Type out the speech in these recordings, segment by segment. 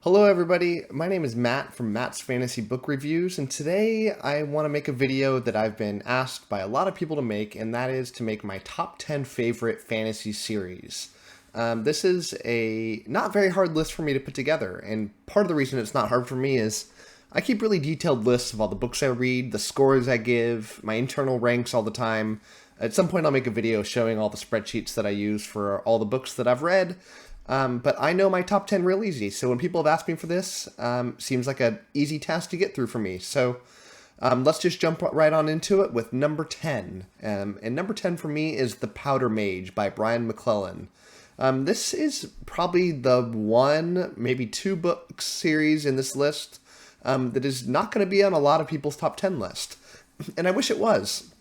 Hello everybody, my name is Matt from Matt's Fantasy Book Reviews, and today I want to make a video that I've been asked by a lot of people to make, and that is to make my top 10 favorite fantasy series. This is a not very hard list for me to put together, and part of the reason it's not hard for me is I keep really detailed lists of all the books I read, the scores I give, my internal ranks all the time. At some point I'll make a video showing all the spreadsheets that I use for all the books that I've read. But I know my top 10 real easy, so when people have asked me for this, seems like an easy task to get through for me. So let's just jump right on into it with number 10. And number 10 for me is The Powder Mage by Brian McClellan. This is probably the one, maybe two book series in this list that is not going to be on a lot of people's top 10 list. And I wish it was,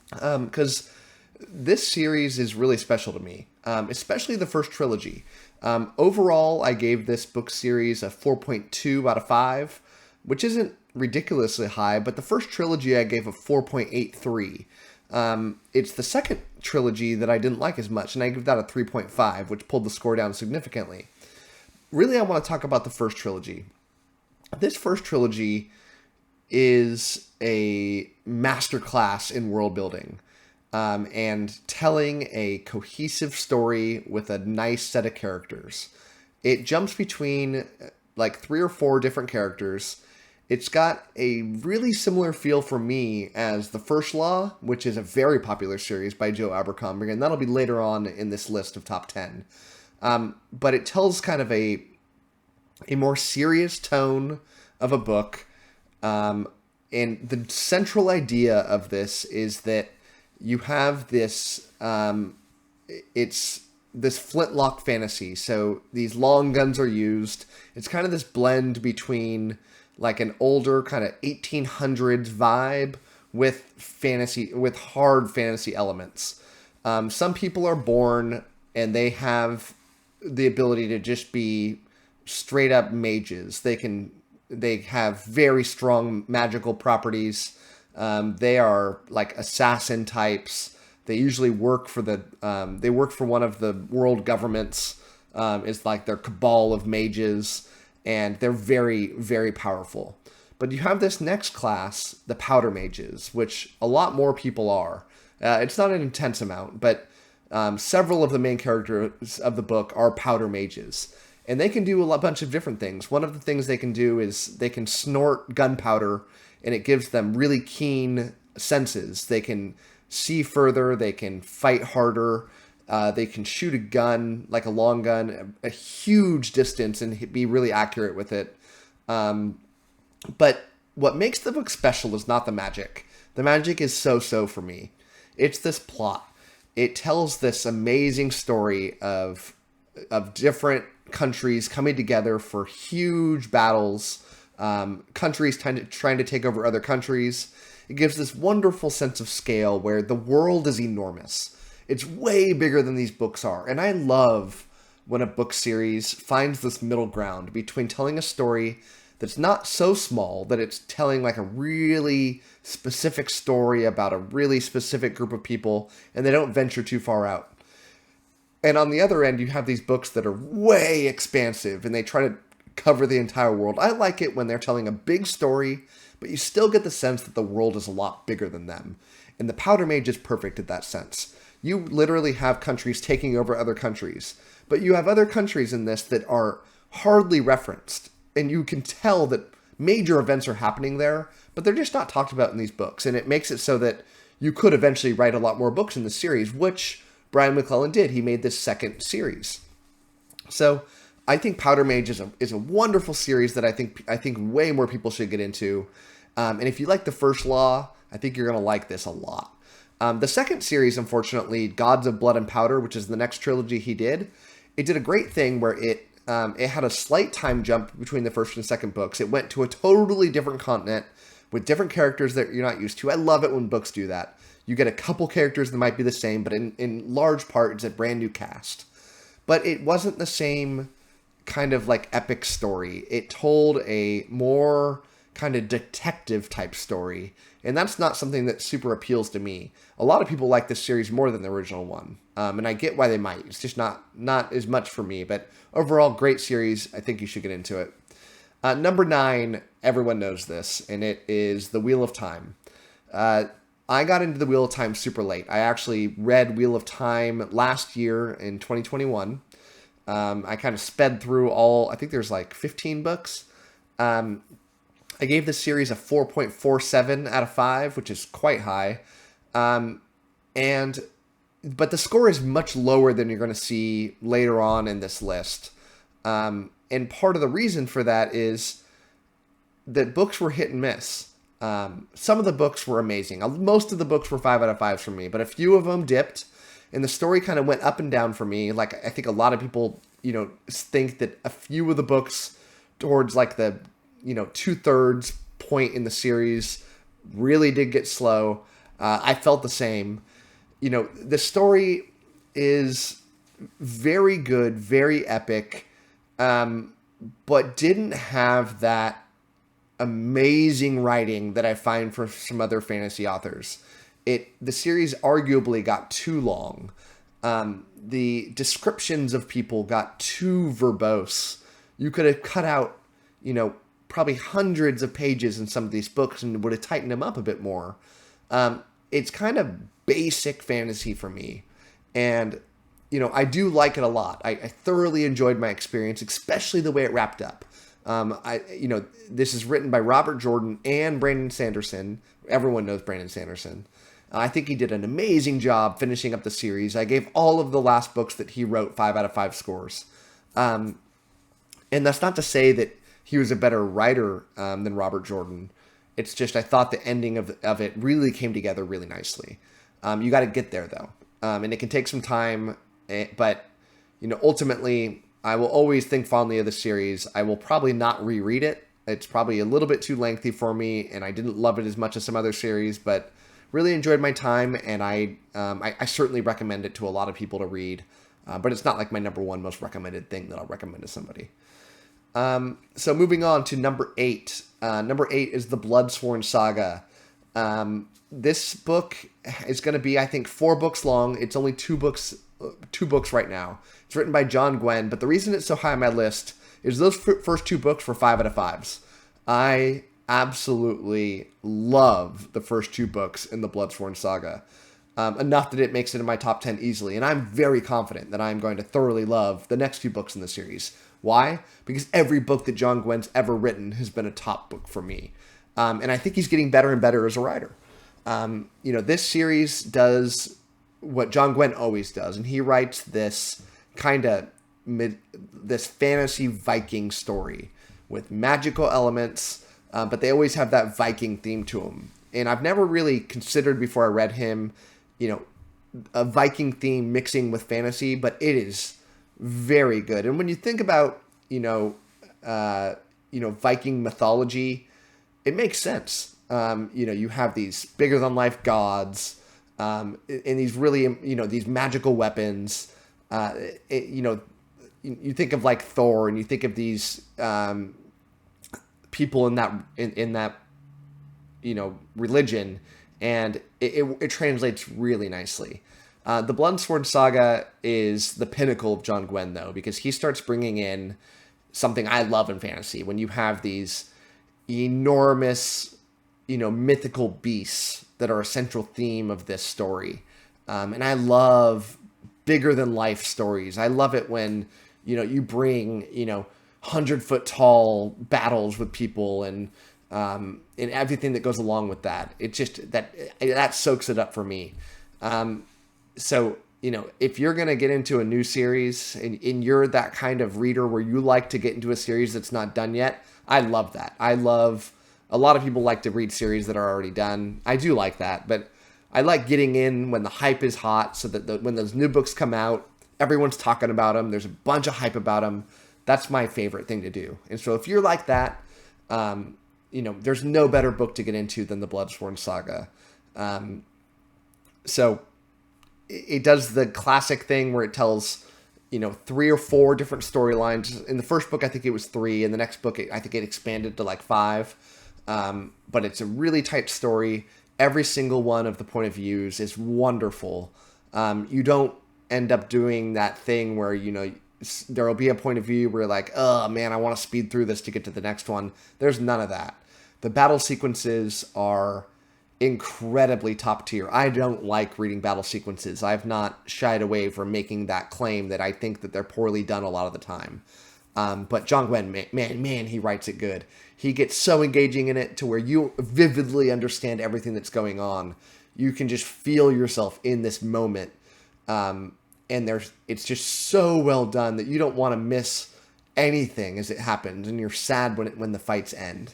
because this series is really special to me, especially the first trilogy. Overall, I gave this book series a 4.2 out of 5, which isn't ridiculously high, but the first trilogy I gave a 4.83. It's the second trilogy that I didn't like as much, and I give that a 3.5, which pulled the score down significantly. Really, I want to talk about the first trilogy. This first trilogy is a masterclass in world building. And telling a cohesive story with a nice set of characters. It jumps between like 3 or 4 different characters. It's got a really similar feel for me as The First Law, which is a very popular series by Joe Abercrombie, and that'll be later on in this list of top 10. But it tells kind of a more serious tone of a book. And the central idea of this is that you have this, it's this flintlock fantasy. So these long guns are used. It's kind of this blend between like an older kind of 1800s vibe with fantasy, with hard fantasy elements. Some people are born and they have the ability to just be straight up mages. They have very strong magical properties. They are like assassin types. They usually work for they work for one of the world governments. It's like their cabal of mages, and they're very, very powerful. But you have this next class, the Powder Mages, which a lot more people are. It's not an intense amount, but several of the main characters of the book are Powder Mages. And they can do a bunch of different things. One of the things they can do is they can snort gunpowder, and it gives them really keen senses. They can see further, they can fight harder, they can shoot a gun, like a long gun, a huge distance and be really accurate with it. But what makes the book special is not the magic. The magic is so-so for me. It's this plot. It tells this amazing story of different countries coming together for huge battles, countries trying to take over other countries. It gives this wonderful sense of scale where the world is enormous. It's way bigger than these books are. And I love when a book series finds this middle ground between telling a story that's not so small that it's telling like a really specific story about a really specific group of people, and they don't venture too far out. And on the other end, you have these books that are way expansive and they try to cover the entire world. I like it when they're telling a big story, but you still get the sense that the world is a lot bigger than them. And the Powder Mage is perfect at that sense. You literally have countries taking over other countries, but you have other countries in this that are hardly referenced. And you can tell that major events are happening there, but they're just not talked about in these books. And it makes it so that you could eventually write a lot more books in the series, which Brian McClellan did. He made this second series. So I think Powder Mage is a wonderful series that I think way more people should get into. And if you like The First Law, I think you're going to like this a lot. The second series, unfortunately, Gods of Blood and Powder, which is the next trilogy he did, it did a great thing where it had a slight time jump between the first and second books. It went to a totally different continent with different characters that you're not used to. I love it when books do that. You get a couple characters that might be the same, but in large part, it's a brand new cast. But it wasn't the same kind of like epic story. It told a more kind of detective type story, and that's not something that super appeals to me. A lot of people like this series more than the original one, and I get why they might. It's just not as much for me, but overall, great series. I think you should get into it. Number 9, everyone knows this, and it is The Wheel of Time. Uh, I got into The Wheel of Time super late. I actually read Wheel of Time last year in 2021. I kind of sped through I think there's like 15 books. I gave this series a 4.47 out of 5, which is quite high. But the score is much lower than you're going to see later on in this list. And part of the reason for that is that books were hit and miss. Some of the books were amazing. Most of the books were 5 out of 5s for me, but a few of them dipped, and the story kind of went up and down for me. Like, I think a lot of people, think that a few of the books towards like the, 2/3 point in the series really did get slow. I felt the same. The story is very good, very epic, but didn't have that amazing writing that I find for some other fantasy authors. The series arguably got too long. The descriptions of people got too verbose. You could have cut out, probably hundreds of pages in some of these books and would have tightened them up a bit more. It's kind of basic fantasy for me. And, I do like it a lot. I thoroughly enjoyed my experience, especially the way it wrapped up. This is written by Robert Jordan and Brandon Sanderson. Everyone knows Brandon Sanderson. I think he did an amazing job finishing up the series. I gave all of the last books that he wrote 5 out of 5 scores. And that's not to say that he was a better writer than Robert Jordan. It's just I thought the ending of it really came together really nicely. You got to get there, though. And it can take some time. But, ultimately, I will always think fondly of the series. I will probably not reread it. It's probably a little bit too lengthy for me, and I didn't love it as much as some other series, but really enjoyed my time, and I certainly recommend it to a lot of people to read. But it's not like my number 1 most recommended thing that I'll recommend to somebody. So moving on to number 8. Number 8 is the Bloodsworn Saga. This book is going to be, I think, 4 books long. It's only 2 books right now. It's written by John Gwynne, but the reason it's so high on my list is those first 2 books were 5 out of 5s. I absolutely love the first 2 books in the Bloodsworn Saga. Enough that it makes it in my top 10 easily, and I'm very confident that I'm going to thoroughly love the next 2 books in the series. Why? Because every book that John Gwynne's ever written has been a top book for me. And I think he's getting better and better as a writer. This series does what John Gwynne always does, and he writes this kind of this fantasy Viking story with magical elements, but they always have that Viking theme to them. And I've never really considered before I read him, a Viking theme mixing with fantasy, but it is very good. And when you think about, Viking mythology, it makes sense. You have these bigger than life gods, and these really, these magical weapons. You think of like Thor, and you think of these people in that religion, and it translates really nicely. The Bloodsworn Saga is the pinnacle of John Gwynne, though, because he starts bringing in something I love in fantasy. When you have these enormous, mythical beasts that are a central theme of this story. And I love bigger than life stories. I love it when, you bring, 100-foot tall battles with people and everything that goes along with that. It just, that soaks it up for me. So, if you're going to get into a new series and you're that kind of reader where you like to get into a series that's not done yet, I love that. A lot of people like to read series that are already done. I do like that, but I like getting in when the hype is hot so that when those new books come out, everyone's talking about them. There's a bunch of hype about them. That's my favorite thing to do. And so if you're like that, there's no better book to get into than the Bloodsworn Saga. So it does the classic thing where it tells, 3 or 4 different storylines. In the first book, I think it was 3. In the next book, I think it expanded to like 5. But it's a really tight story. Every single one of the point of views is wonderful. You don't end up doing that thing where, there will be a point of view where you're like, oh man, I want to speed through this to get to the next one. There's none of that. The battle sequences are incredibly top tier. I don't like reading battle sequences. I've not shied away from making that claim that I think that they're poorly done a lot of the time. But John Gwen, man, he writes it good. He gets so engaging in it to where you vividly understand everything that's going on. You can just feel yourself in this moment. And it's just so well done that you don't want to miss anything as it happens, and you're sad when the fights end.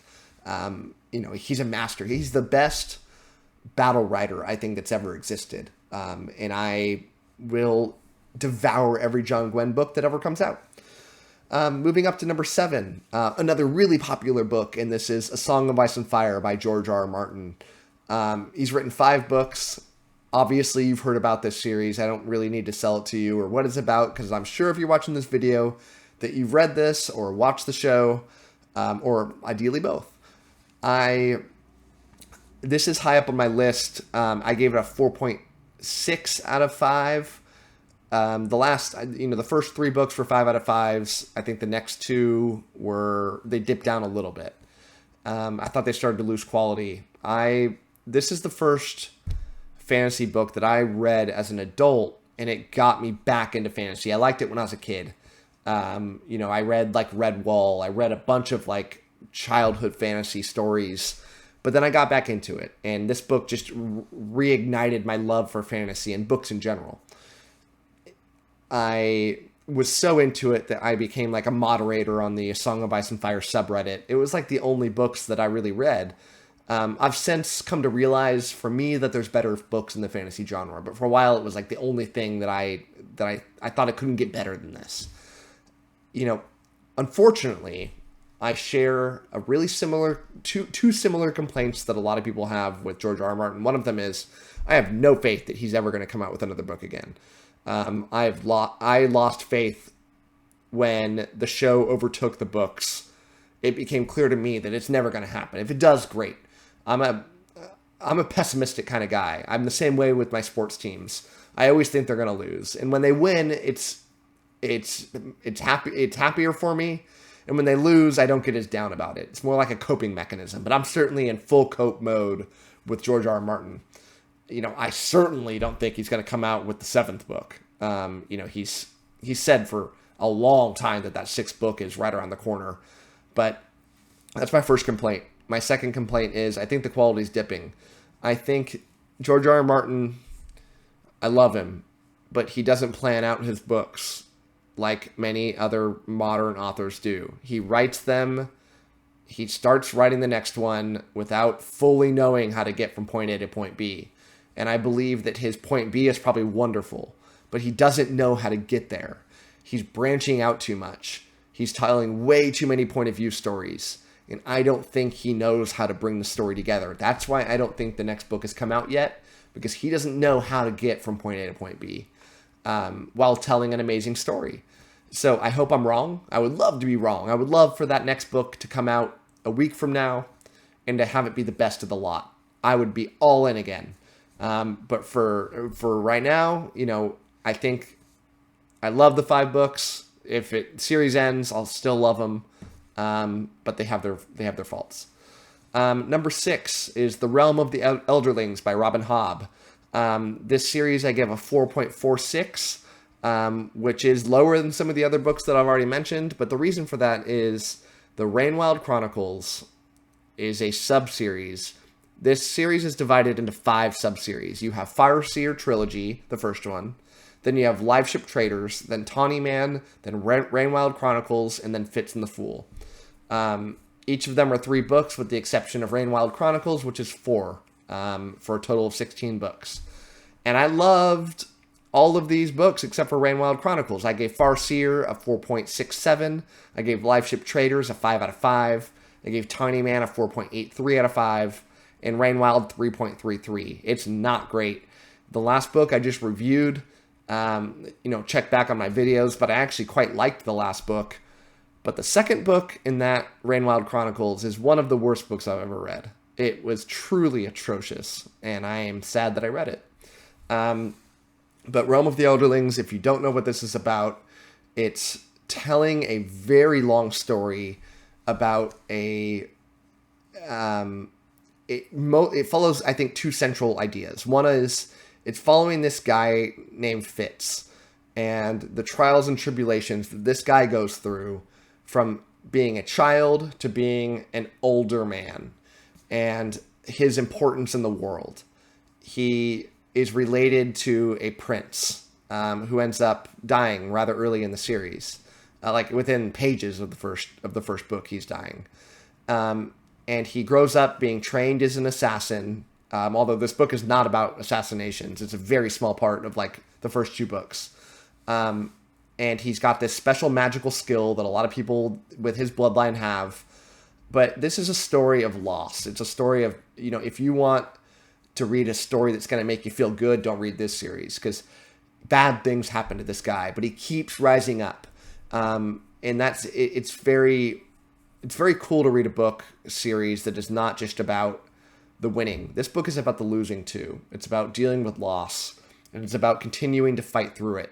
He's a master. He's the best battle writer I think that's ever existed. And I will devour every John Gwen book that ever comes out. Moving up to number 7, another really popular book, and this is A Song of Ice and Fire by George R. R. Martin. He's written 5 books. Obviously, you've heard about this series. I don't really need to sell it to you or what it's about, because I'm sure if you're watching this video that you've read this or watched the show, or ideally both. This is high up on my list. I gave it a 4.6 out of 5. The first 3 books were 5 out of 5s. I think the next 2 they dipped down a little bit. I thought they started to lose quality. This is the first fantasy book that I read as an adult, and it got me back into fantasy. I liked it when I was a kid. I read like Redwall. I read a bunch of like childhood fantasy stories, but then I got back into it, and this book just reignited my love for fantasy and books in general. I was so into it that I became like a moderator on the Song of Ice and Fire subreddit. It was like the only books that I really read. I've since come to realize for me that there's better books in the fantasy genre, but for a while it was like the only thing that I thought it couldn't get better than this. Unfortunately, I share a really similar, two similar complaints that a lot of people have with George R. R. Martin. One of them is I have no faith that he's ever going to come out with another book again. I lost faith when the show overtook the books. It became clear to me that it's never going to happen. If it does, great. I'm a pessimistic kind of guy. I'm the same way with my sports teams. I always think they're going to lose, and when they win, it's happier for me. And when they lose, I don't get as down about it. It's more like a coping mechanism. But I'm certainly in full cope mode with George R. R. Martin. I certainly don't think he's going to come out with the 7th book. He's said for a long time that 6th book is right around the corner. But that's my first complaint. My second complaint is I think the quality's dipping. I think George R. R. Martin, I love him, but he doesn't plan out his books like many other modern authors do. He writes them, he starts writing the next one without fully knowing how to get from point A to point B. And I believe that his point B is probably wonderful, but he doesn't know how to get there. He's branching out too much. He's telling way too many point of view stories. And I don't think he knows how to bring the story together. That's why I don't think the next book has come out yet, because he doesn't know how to get from point A to point B while telling an amazing story. So I hope I'm wrong. I would love to be wrong. I would love for that next book to come out a week from now and to have it be the best of the lot. I would be all in again. But for right now, I think I love the 5 books. If series ends, I'll still love them. But they have their faults. Number 6 is The Realm of the Elderlings by Robin Hobb. This series I give a 4.46, which is lower than some of the other books that I've already mentioned. But the reason for that is the Rainwild Chronicles is a sub-series. This series is divided into 5 sub-series. You have Fireseer Trilogy, the first one. Then you have Liveship Traders, then Tawny Man, then Rainwild Chronicles, and then Fitz and the Fool. Each of them are 3 books, with the exception of Rainwild Chronicles, which is 4, for a total of 16 books. And I loved all of these books except for Rainwild Chronicles. I gave Farseer a 4.67. I gave Liveship Traders a 5 out of 5. I gave Tiny Man a 4.83 out of 5. And Rainwild 3.33. It's not great. The last book I just reviewed, check back on my videos, but I actually quite liked the last book. But the second book in that Rainwild Chronicles is one of the worst books I've ever read. It was truly atrocious, and I am sad that I read it. But Realm of the Elderlings, if you don't know what this is about, It's telling a very long story about it follows, I think, two central ideas. One is it's following this guy named Fitz and the trials and tribulations that this guy goes through from being a child to being an older man and his importance in the world. He is related to a prince who ends up dying rather early in the series. Like within pages of the first book, he's dying. And he grows up being trained as an assassin. Although this book is not about assassinations, it's a very small part of like the first two books. And he's got this special magical skill that a lot of people with his bloodline have. But this is a story of loss. It's a story of, if you want to read a story that's going to make you feel good, don't read this series, because bad things happen to this guy, but he keeps rising up. And it's very cool to read a book series that is not just about the winning. This book is about the losing too. It's about dealing with loss, and it's about continuing to fight through it.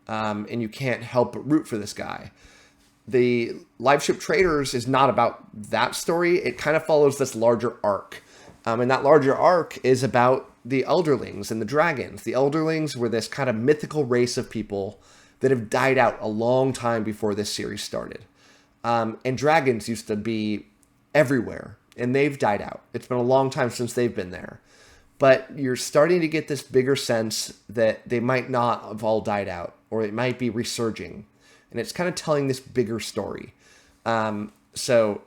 And you can't help but root for this guy. The Live Ship Traders is not about that story. It kind of follows this larger arc. And that larger arc is about the Elderlings and the dragons. The Elderlings were this kind of mythical race of people that have died out a long time before this series started. And dragons used to be everywhere, and they've died out. It's been a long time since they've been there. But you're starting to get this bigger sense that they might not have all died out, or it might be resurging. And it's kind of telling this bigger story. So,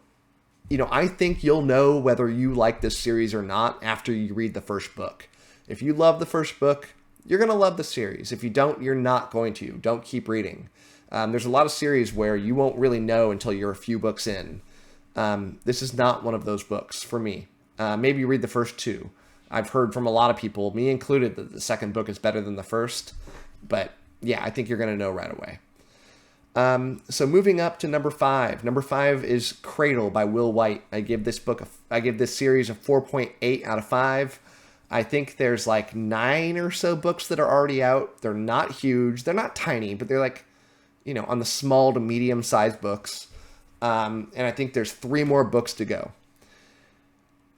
I think you'll know whether you like this series or not after you read the first book. If you love the first book, you're going to love the series. If you don't, you're not going to. Don't keep reading. There's a lot of series where you won't really know until you're a few books in. This is not one of those books for me. Maybe read the first two. I've heard from a lot of people, me included, that the second book is better than the first. But yeah, I think you're going to know right away. So moving up to number 5. Number 5 is Cradle by Will White. I give this series a 4.8 out of 5. I think there's like 9 or so books that are already out. They're not huge. They're not tiny, but they're like, on the small to medium sized books. And I think there's 3 more books to go.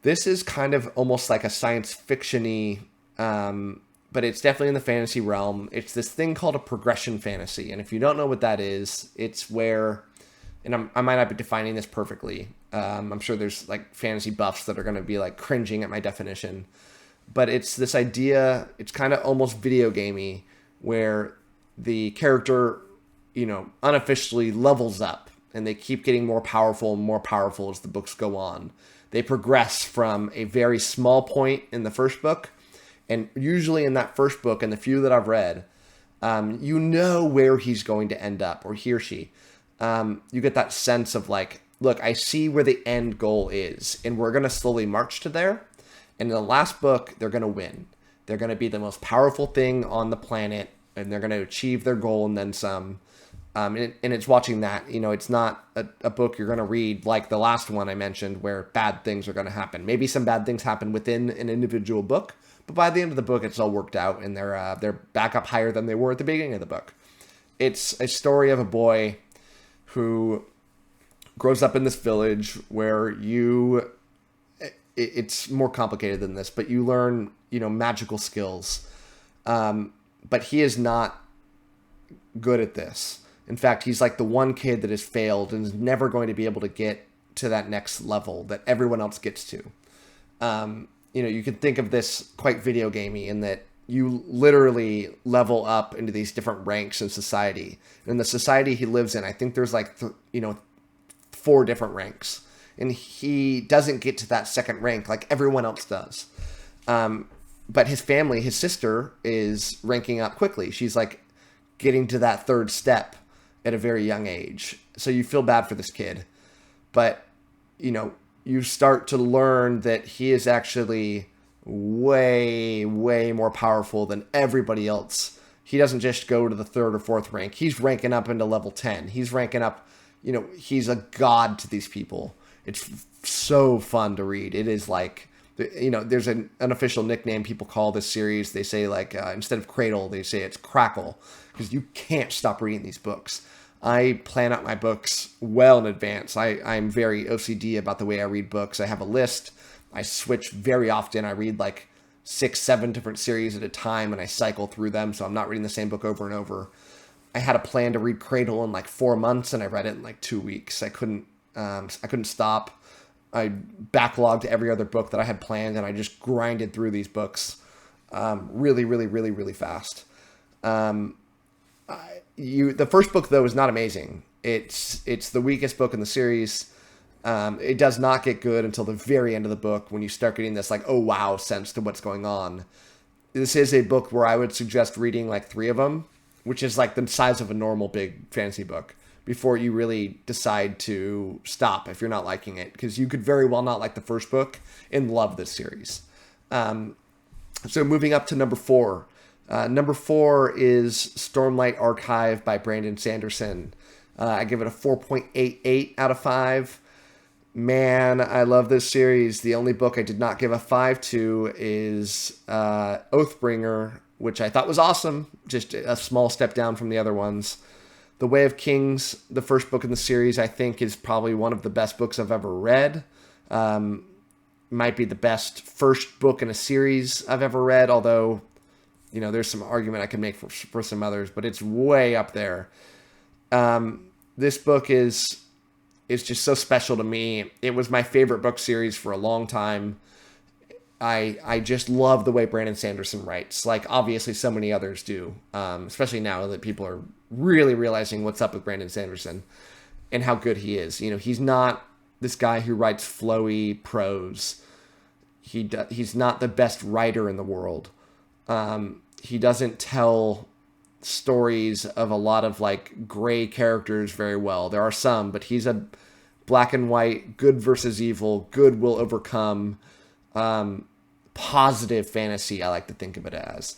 This is kind of almost like a science fiction-y, but it's definitely in the fantasy realm. It's this thing called a progression fantasy. And if you don't know what that is, it's where, and I might not be defining this perfectly. I'm sure there's like fantasy buffs that are going to be like cringing at my definition. But it's this idea, it's kind of almost video gamey, where the character, unofficially levels up, and they keep getting more powerful and more powerful as the books go on. They progress from a very small point in the first book, and usually in that first book, and the few that I've read, where he's going to end up, or he or she. You get that sense of like, look, I see where the end goal is, and we're going to slowly march to there. And in the last book, they're going to win. They're going to be the most powerful thing on the planet, and they're going to achieve their goal and then some. And it's watching that. It's not a book you're going to read like the last one I mentioned where bad things are going to happen. Maybe some bad things happen within an individual book, but by the end of the book, it's all worked out, and they're back up higher than they were at the beginning of the book. It's a story of a boy who grows up in this village where it's more complicated than this, but you learn, magical skills. But he is not good at this. In fact, he's like the one kid that has failed and is never going to be able to get to that next level that everyone else gets to. You can think of this quite video gamey in that you literally level up into these different ranks in society. And in the society he lives in, I think there's like, 4 different ranks. And he doesn't get to that second rank like everyone else does. But his family, his sister, is ranking up quickly. She's like getting to that 3rd step at a very young age. So you feel bad for this kid. But, you start to learn that he is actually way, way more powerful than everybody else. He doesn't just go to the 3rd or 4th rank. He's ranking up into level 10. He's ranking up, he's a god to these people. It's so fun to read. It is like You know, there's an unofficial nickname people call this series. They say, like, instead of Cradle, they say it's Crackle, because you can't stop reading these books. I plan out my books well in advance. I'm very OCD about the way I read books. I have a list. I switch very often. I read like 6, 7 different series at a time, and I cycle through them, so I'm not reading the same book over and over. I had a plan to read Cradle in like 4 months, and I read it in like 2 weeks. I couldn't stop. I backlogged every other book that I had planned, and I just grinded through these books really fast. The first book, though, is not amazing. It's the weakest book in the series. It does not get good until the very end of the book, when you start getting this like, oh wow sense to what's going on. This is a book where I would suggest reading like 3 of them, which is like the size of a normal big fantasy book, before you really decide to stop if you're not liking it, because you could very well not like the first book and love this series. So moving up to number 4. Number 4 is Stormlight Archive by Brandon Sanderson. I give it a 4.88 out of 5. Man, I love this series. The only book I did not give a 5 to is Oathbringer, which I thought was awesome. Just a small step down from the other ones. The Way of Kings, the first book in the series, I think is probably one of the best books I've ever read. Might be the best first book in a series I've ever read, although, you know, there's some argument I can make for some others, but it's way up there. This book is just so special to me. It was my favorite book series for a long time. I just love the way Brandon Sanderson writes. Like, obviously so many others do, especially now that people are really realizing what's up with Brandon Sanderson and how good he is. You know, he's not this guy who writes flowy prose. He's not the best writer in the world. He doesn't tell stories of a lot of like gray characters very well. There are some, but he's a black and white, good versus evil, good will overcome, positive fantasy, I like to think of it as.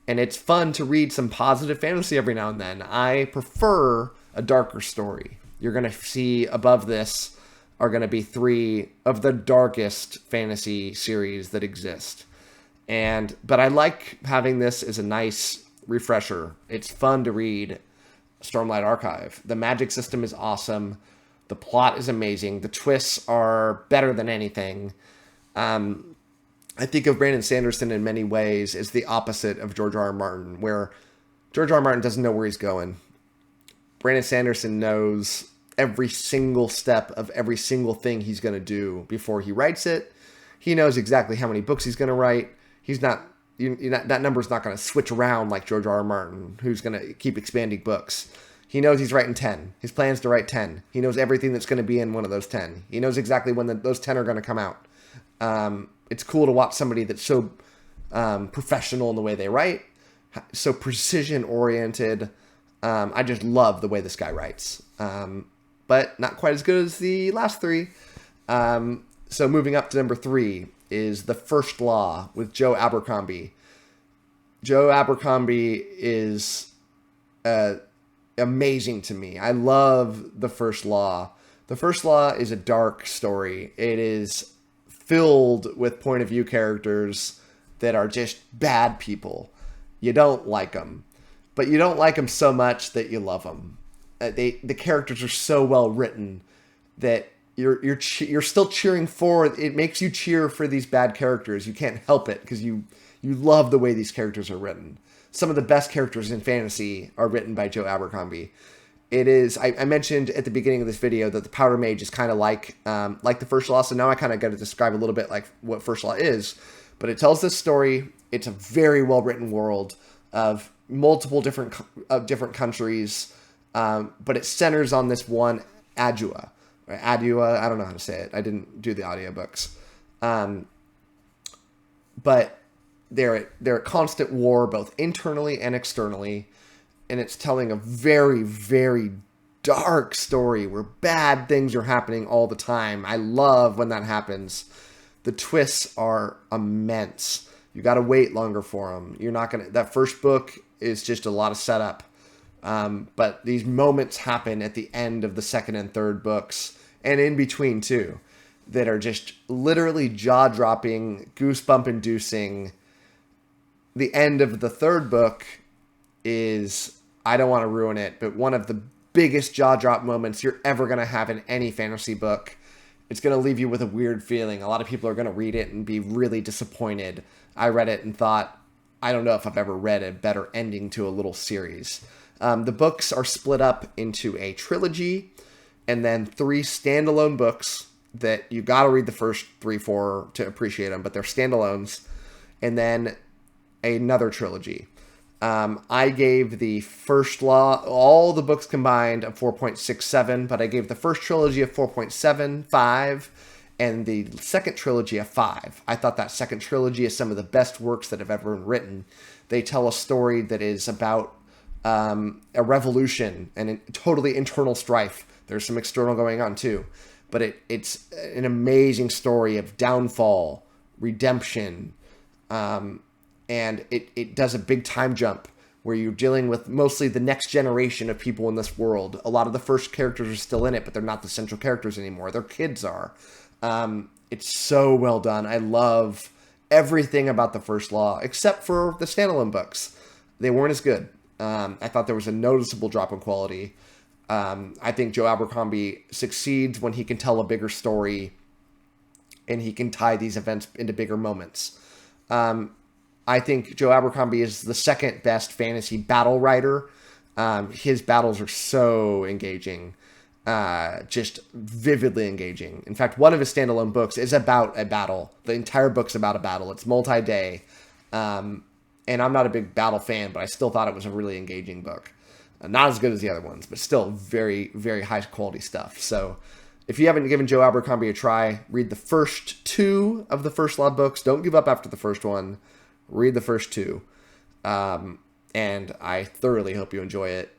And it's fun to read some positive fantasy every now and then. I prefer a darker story. You're going to see above this are going to be 3 of the darkest fantasy series that exist. But I like having this as a nice refresher. It's fun to read Stormlight Archive. The magic system is awesome. The plot is amazing. The twists are better than anything. I think of Brandon Sanderson in many ways as the opposite of George R.R. Martin, where George R.R. Martin doesn't know where he's going. Brandon Sanderson knows every single step of every single thing he's going to do before he writes it. He knows exactly how many books he's going to write. That number's not going to switch around like George R.R. Martin, who's going to keep expanding books. He knows he's writing 10. His plan's to write 10. He knows everything that's going to be in one of those 10. He knows exactly when those 10 are going to come out. It's cool to watch somebody that's so professional in the way they write, so precision-oriented. I just love the way this guy writes. But not quite as good as the last 3. So moving up to number 3 is The First Law with Joe Abercrombie. Joe Abercrombie is amazing to me. I love The First Law. The First Law is a dark story. It is filled with point of view characters that are just bad people. You don't like them, but you don't like them so much that you love them. The characters are so well written that you're still cheering for. It makes you cheer for these bad characters. You can't help it because you love the way these characters are written. Some of the best characters in fantasy are written by Joe Abercrombie. It is. I mentioned at the beginning of this video that the Powder Mage is kind of like the First Law. So now I kind of got to describe a little bit like what First Law is. But it tells this story. It's a very well written world of multiple different countries, but it centers on this one Adua. Right? Adua. I don't know how to say it. I didn't do the audiobooks. But they're at constant war, both internally and externally. And it's telling a very, very dark story where bad things are happening all the time. I love when that happens. The twists are immense. You got to wait longer for them. You're not going to... That first book is just a lot of setup. But these moments happen at the end of the second and third books. And in between, too. that are just literally jaw-dropping, goosebump-inducing. The end of the third book is, I don't want to ruin it, but one of the biggest jaw-drop moments you're ever going to have in any fantasy book. It's going to leave you with a weird feeling. A lot of people are going to read it and be really disappointed. I read it and thought, I don't know if I've ever read a better ending to a little series. The books are split up into a trilogy and then 3 standalone books that you got to read the first 3, 4 to appreciate them, but they're standalones. And then another trilogy. I gave the first law, all the books combined, a 4.67, but I gave the first trilogy a 4.75 and the second trilogy a 5. I thought that second trilogy is some of the best works that have ever been written. They tell a story that is about a revolution and a totally internal strife. There's some external going on too, but it's an amazing story of downfall, redemption, and it does a big time jump where you're dealing with mostly the next generation of people in this world. A lot of the first characters are still in it, but they're not the central characters anymore. Their kids are. It's so well done. I love everything about the first law, except for the standalone books. They weren't as good. I thought there was a noticeable drop in quality. I think Joe Abercrombie succeeds when he can tell a bigger story and he can tie these events into bigger moments. I think Joe Abercrombie is the second best fantasy battle writer. His battles are so engaging, just vividly engaging. In fact, one of his standalone books is about a battle. The entire book's about a battle. It's multi-day. And I'm not a big battle fan, but I still thought it was a really engaging book. Not as good as the other ones, but still very, very high quality stuff. So if you haven't given Joe Abercrombie a try, read the first 2 of the First Law books. Don't give up after the first one. Read the first 2. And I thoroughly hope you enjoy it.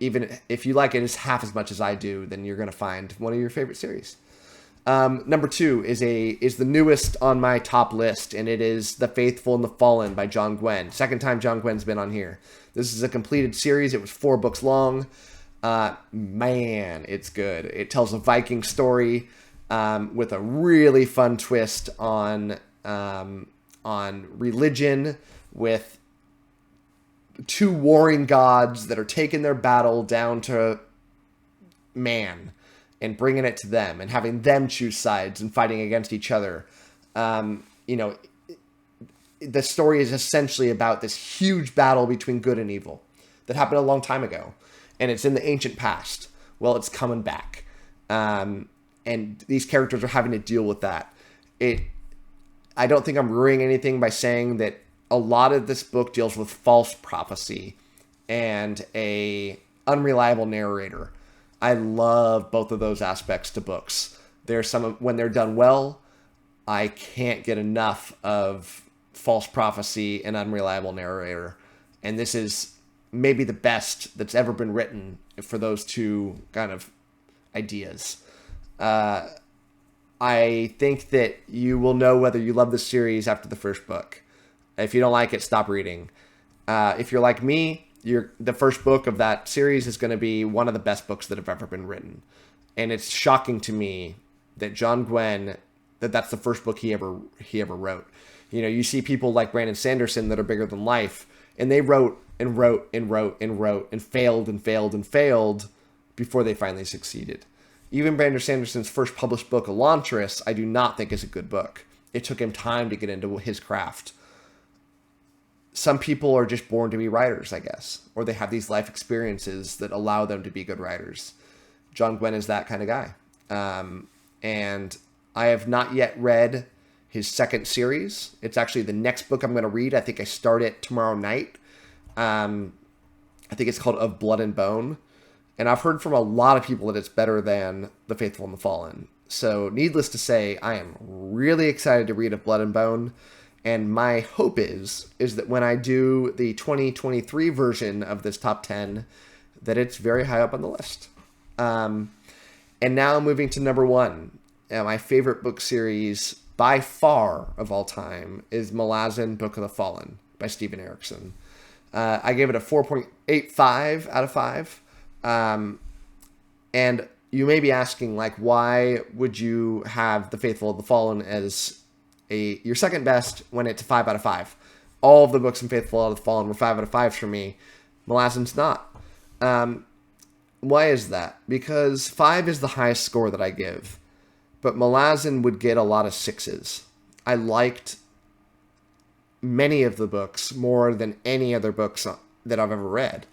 Even if you like it as half as much as I do, then you're going to find one of your favorite series. Number 2 is the newest on my top list, and it is The Faithful and the Fallen by John Gwynne. Second time John Gwynne's been on here. This is a completed series. It was 4 books long. Man, it's good. It tells a Viking story with a really fun twist on religion, with 2 warring gods that are taking their battle down to man and bringing it to them and having them choose sides and fighting against each other. The story is essentially about this huge battle between good and evil that happened a long time ago, and it's in the ancient past. Well, it's coming back. And these characters are having to deal with that. I don't think I'm ruining anything by saying that a lot of this book deals with false prophecy and a unreliable narrator. I love both of those aspects to books. There's some, when they're done well, I can't get enough of false prophecy and unreliable narrator. And this is maybe the best that's ever been written for those 2 kind of ideas. I think that you will know whether you love the series after the first book. If you don't like it, stop reading. If you're like me, the first book of that series is going to be one of the best books that have ever been written. And it's shocking to me that John Gwynne, that's the first book he ever wrote. You see people like Brandon Sanderson that are bigger than life, and they wrote and wrote and wrote and wrote and failed and failed and failed before they finally succeeded. Even Brandon Sanderson's first published book, Elantris, I do not think is a good book. It took him time to get into his craft. Some people are just born to be writers, I guess, or they have these life experiences that allow them to be good writers. John Gwynne is that kind of guy. And I have not yet read his second series. It's actually the next book I'm going to read. I think I start it tomorrow night. I think it's called Of Blood and Bone. And I've heard from a lot of people that it's better than The Faithful and the Fallen. So needless to say, I am really excited to read Of Blood and Bone. And my hope is that when I do the 2023 version of this top 10, that it's very high up on the list. And now moving to number 1. My favorite book series by far of all time is Malazan, Book of the Fallen by Stephen Erickson. I gave it a 4.85 out of 5. And you may be asking, like, why would you have The Faithful of the Fallen as your second best when it's a 5 out of 5? All of the books in Faithful of the Fallen were 5 out of 5s for me. Malazan's not. Why is that? Because 5 is the highest score that I give. But Malazan would get a lot of 6s. I liked many of the books more than any other books that I've ever read.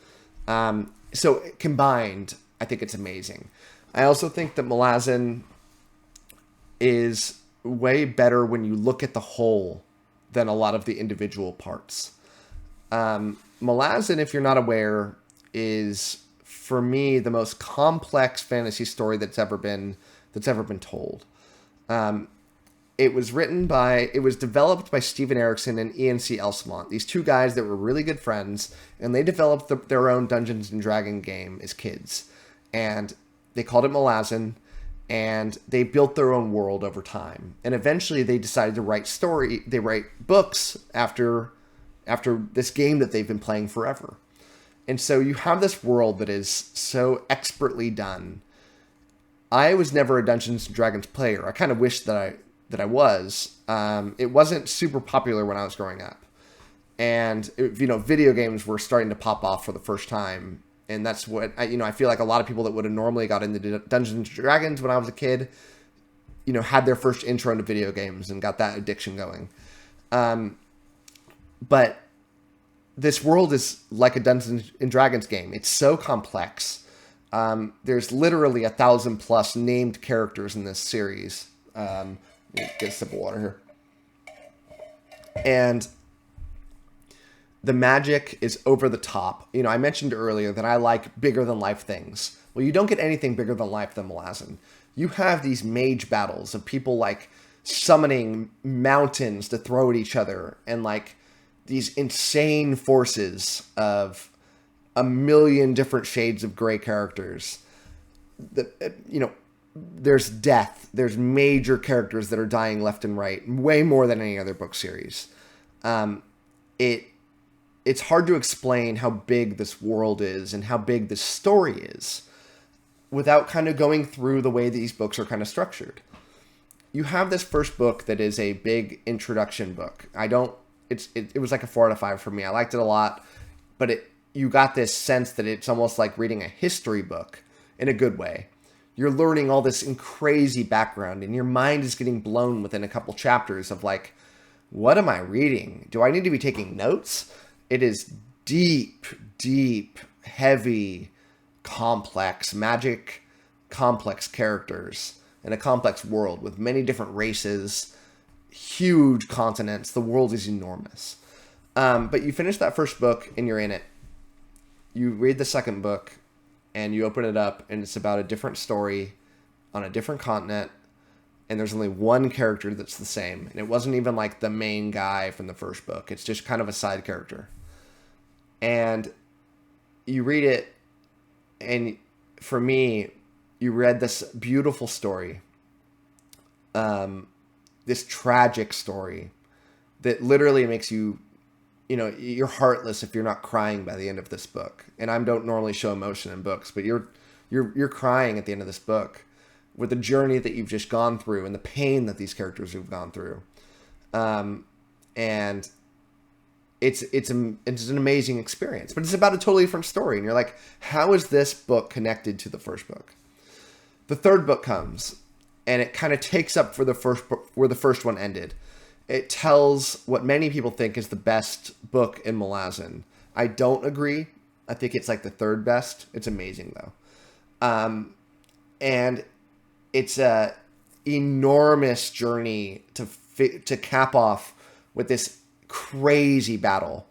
So combined, I think it's amazing. I also think that Malazan is way better when you look at the whole than a lot of the individual parts. Malazan, if you're not aware, is, for me, the most complex fantasy story that's ever been told. It was developed by Steven Erikson and Ian C. Elsemont, these two guys that were really good friends, and they developed their own Dungeons and Dragons game as kids. And they called it Malazan, and they built their own world over time. And eventually they decided to write books after this game that they've been playing forever. And so you have this world that is so expertly done. I was never a Dungeons and Dragons player. I kind of wish that I was. It wasn't super popular when I was growing up. And, video games were starting to pop off for the first time. And that's what, I feel like a lot of people that would have normally got into Dungeons and Dragons when I was a kid, had their first intro into video games and got that addiction going. But this world is like a Dungeons and Dragons game. It's so complex. There's literally 1,000+ named characters in this series. Let me get a sip of water here. And the magic is over the top. I mentioned earlier that I like bigger than life things. Well, you don't get anything bigger than life than Malazan. You have these mage battles of people like summoning mountains to throw at each other, and like these insane forces of a million different shades of gray characters. There's death. There's major characters that are dying left and right, way more than any other book series. It's hard to explain how big this world is and how big this story is without kind of going through the way these books are kind of structured. You have this first book that is a big introduction book. It was like a 4 out of 5 for me. I liked it a lot, but you got this sense that it's almost like reading a history book in a good way. You're learning all this crazy background, and your mind is getting blown within a couple chapters of like, what am I reading? Do I need to be taking notes? It is deep, heavy, complex, magic, complex characters in a complex world with many different races, huge continents. The world is enormous. But you finish that first book and you're in it. You read the second book and you open it up and it's about a different story on a different continent. And there's only one character that's the same. And it wasn't even like the main guy from the first book. It's just kind of a side character. And you read it, and for me, you read this beautiful story. This tragic story that literally makes you, you're heartless if you're not crying by the end of this book. And I don't normally show emotion in books, but you're crying at the end of this book with the journey that you've just gone through and the pain that these characters have gone through. And it's an amazing experience, but it's about a totally different story. And you're like, how is this book connected to the first book? The third book comes, and it kind of takes up where the first one ended. It tells what many people think is the best book in Malazan. I don't agree. I think it's like the third best. It's amazing though. And it's a enormous journey to cap off with this crazy battle.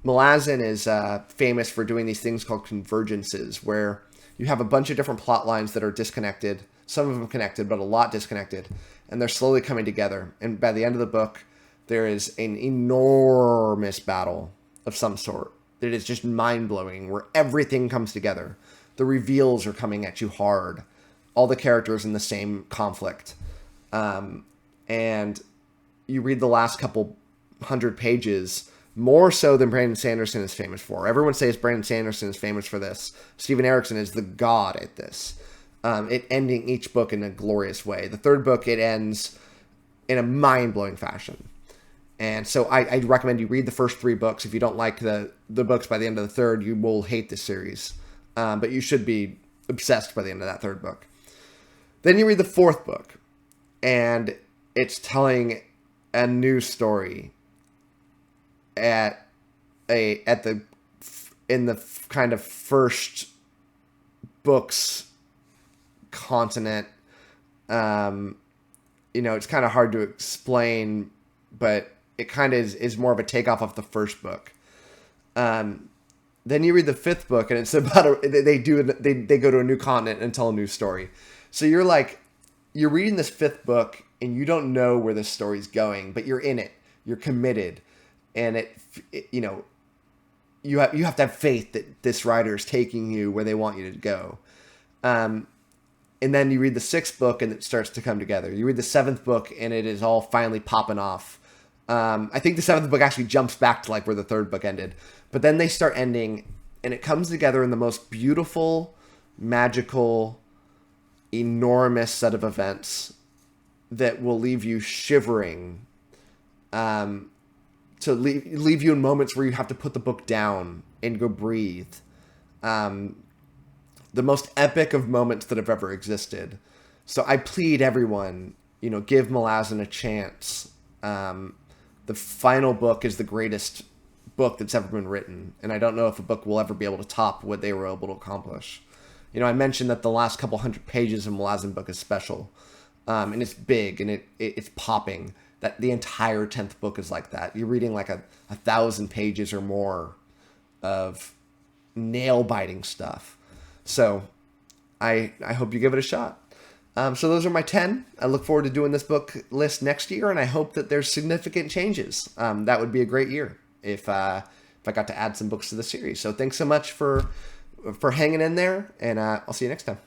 Malazan is famous for doing these things called convergences, where you have a bunch of different plot lines that are disconnected, some of them connected, but a lot disconnected, and they're slowly coming together. And by the end of the book, there is an enormous battle of some sort that is just mind-blowing, where everything comes together. The reveals are coming at you hard. All the characters in the same conflict. And you read the last couple 100 pages, more so than Brandon Sanderson is famous for. Everyone says Brandon Sanderson is famous for this. Steven Erikson is the god at this. it ending each book in a glorious way. The third book, it ends in a mind-blowing fashion. And so I'd recommend you read the first 3 books. If you don't like the books by the end of the third, you will hate this series. But you should be obsessed by the end of that third book. Then you read the 4th book, and it's telling a new story in the kind of first book's continent. It's kind of hard to explain, but it kind of is more of a takeoff of the first book. Then you read the 5th book, and it's about they go to a new continent and tell a new story. So you're reading this 5th book, and you don't know where this story's going, but you're in it. You're committed, and you have to have faith that this writer is taking you where they want you to go. And then you read the 6th book, and it starts to come together. You read the 7th book, and it is all finally popping off. I think the 7th book actually jumps back to where the 3rd book ended. But then they start ending, and it comes together in the most beautiful, magical, enormous set of events that will leave you shivering, to leave you in moments where you have to put the book down and go breathe. The most epic of moments that have ever existed. So I plead everyone, give Malazan a chance. The final book is the greatest book that's ever been written, and I don't know if a book will ever be able to top what they were able to accomplish. I mentioned that the last couple hundred pages of Malazan book is special, and it's big, and it's popping. That the entire 10th book is like that. You're reading 1,000 pages or more of nail-biting stuff. So I hope you give it a shot. So those are my 10. I look forward to doing this book list next year, and I hope that there's significant changes. That would be a great year if I got to add some books to the series. So thanks so much for hanging in there, and I'll see you next time.